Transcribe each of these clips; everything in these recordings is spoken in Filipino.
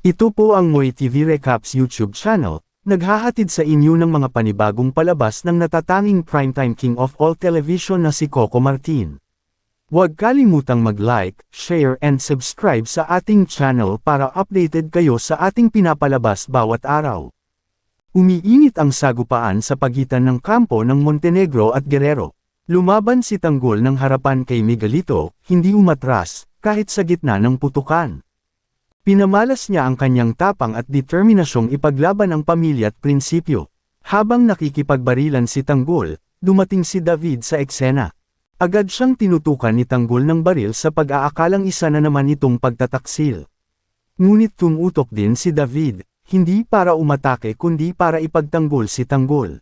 Ito po ang Moy TV Recaps YouTube channel, naghahatid sa inyo ng mga panibagong palabas ng natatanging primetime king of all television na si Coco Martin. Huwag kalimutang mag-like, share and subscribe sa ating channel para updated kayo sa ating pinapalabas bawat araw. Umiinit ang sagupaan sa pagitan ng kampo ng Montenegro at Guerrero. Lumaban si Tanggol ng harapan kay Miguelito, hindi umatras, kahit sa gitna ng putukan. Pinamalas niya ang kanyang tapang at determinasyong ipaglaban ang pamilya at prinsipyo. Habang nakikipagbarilan si Tanggol, dumating si David sa eksena. Agad siyang tinutukan ni Tanggol ng baril sa pag-aakalang isa na naman itong pagtataksil. Ngunit tumutok din si David, hindi para umatake kundi para ipagtanggol si Tanggol.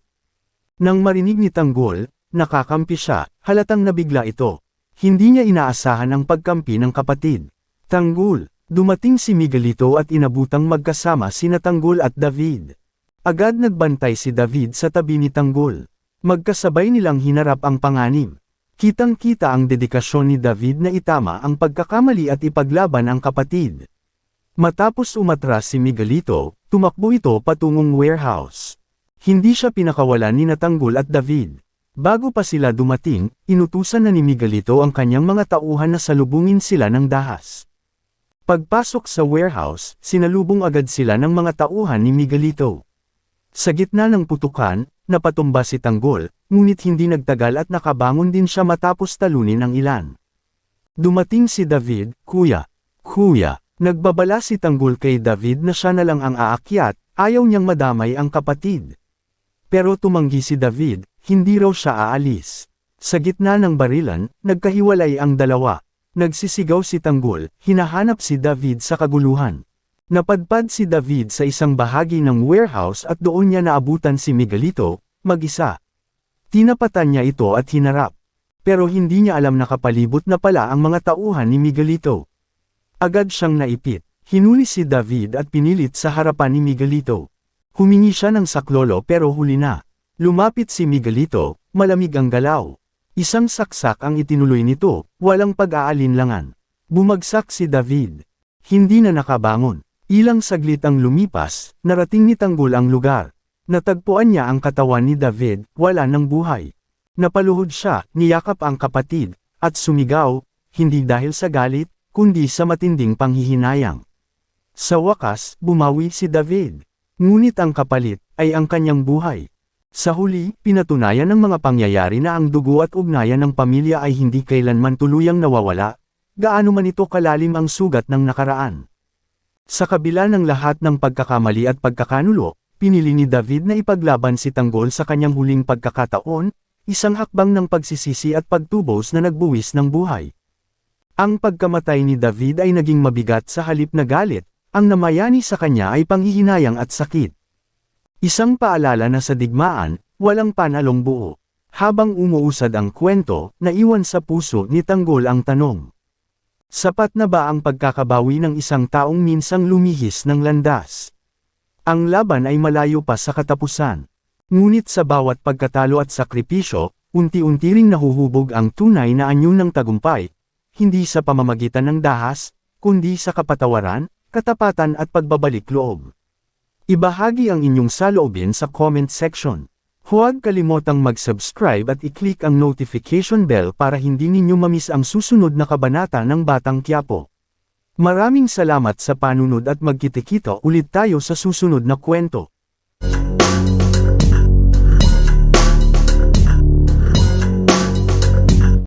Nang marinig ni Tanggol, nakakampi siya, halatang nabigla ito. Hindi niya inaasahan ang pagkampi ng kapatid. Tanggol. Dumating si Miguelito at inabutang magkasama sina Tanggol at David. Agad nagbantay si David sa tabi ni Tanggol. Magkasabay nilang hinarap ang panganib. Kitang-kita ang dedikasyon ni David na itama ang pagkakamali at ipaglaban ang kapatid. Matapos umatras si Miguelito, tumakbo ito patungong warehouse. Hindi siya pinakawalan ni Tanggol at David. Bago pa sila dumating, inutusan na ni Miguelito ang kanyang mga tauhan na salubungin sila ng dahas. Pagpasok sa warehouse, sinalubong agad sila ng mga tauhan ni Miguelito. Sa gitna ng putukan, napatumba si Tanggol, ngunit hindi nagtagal at nakabangon din siya matapos talunin ang ilan. Dumating si David, Kuya. Nagbabala si Tanggol kay David na siya na lang ang aakyat, ayaw niyang madamay ang kapatid. Pero tumanggi si David, hindi raw siya aalis. Sa gitna ng barilan, nagkahiwalay ang dalawa. Nagsisigaw si Tanggol, hinahanap si David sa kaguluhan. Napadpad si David sa isang bahagi ng warehouse at doon niya naabutan si Miguelito, mag-isa. Tinapatan niya ito at hinarap. Pero hindi niya alam na kapalibot na pala ang mga tauhan ni Miguelito. Agad siyang naipit, hinuli si David at pinilit sa harapan ni Miguelito. Humingi siya ng saklolo pero huli na. Lumapit si Miguelito, malamig ang galaw. Isang saksak ang itinuloy nito, walang pag-aalinlangan. Bumagsak si David. Hindi na nakabangon. Ilang saglit ang lumipas, narating ni Tanggol ang lugar. Natagpuan niya ang katawan ni David, wala ng buhay. Napaluhod siya, niyakap ang kapatid, at sumigaw, hindi dahil sa galit, kundi sa matinding panghihinayang. Sa wakas, bumawi si David. Ngunit ang kapalit, ay ang kanyang buhay. Sa huli, pinatunayan ng mga pangyayari na ang dugo at ugnayan ng pamilya ay hindi kailanman tuluyang nawawala, gaano man ito kalalim ang sugat ng nakaraan. Sa kabila ng lahat ng pagkakamali at pagkakanulo, pinili ni David na ipaglaban si Tanggol sa kanyang huling pagkakataon, isang hakbang ng pagsisisi at pagtubos na nagbuwis ng buhay. Ang pagkamatay ni David ay naging mabigat sa halip na galit, ang namayani sa kanya ay panghihinayang at sakit. Isang paalala na sa digmaan, walang panalong buo. Habang umuusad ang kwento, naiwan sa puso ni Tanggol ang tanong. Sapat na ba ang pagkakabawi ng isang taong minsang lumihis ng landas? Ang laban ay malayo pa sa katapusan. Ngunit sa bawat pagkatalo at sakripisyo, unti-unti ring nahuhubog ang tunay na anyo ng tagumpay, hindi sa pamamagitan ng dahas, kundi sa kapatawaran, katapatan at pagbabalik loob. Ibahagi ang inyong saloobin sa comment section. Huwag kalimotang mag-subscribe at i-click ang notification bell para hindi ninyo mamiss ang susunod na kabanata ng Batang Quiapo. Maraming salamat sa panunod at magkita-kita ulit tayo sa susunod na kwento.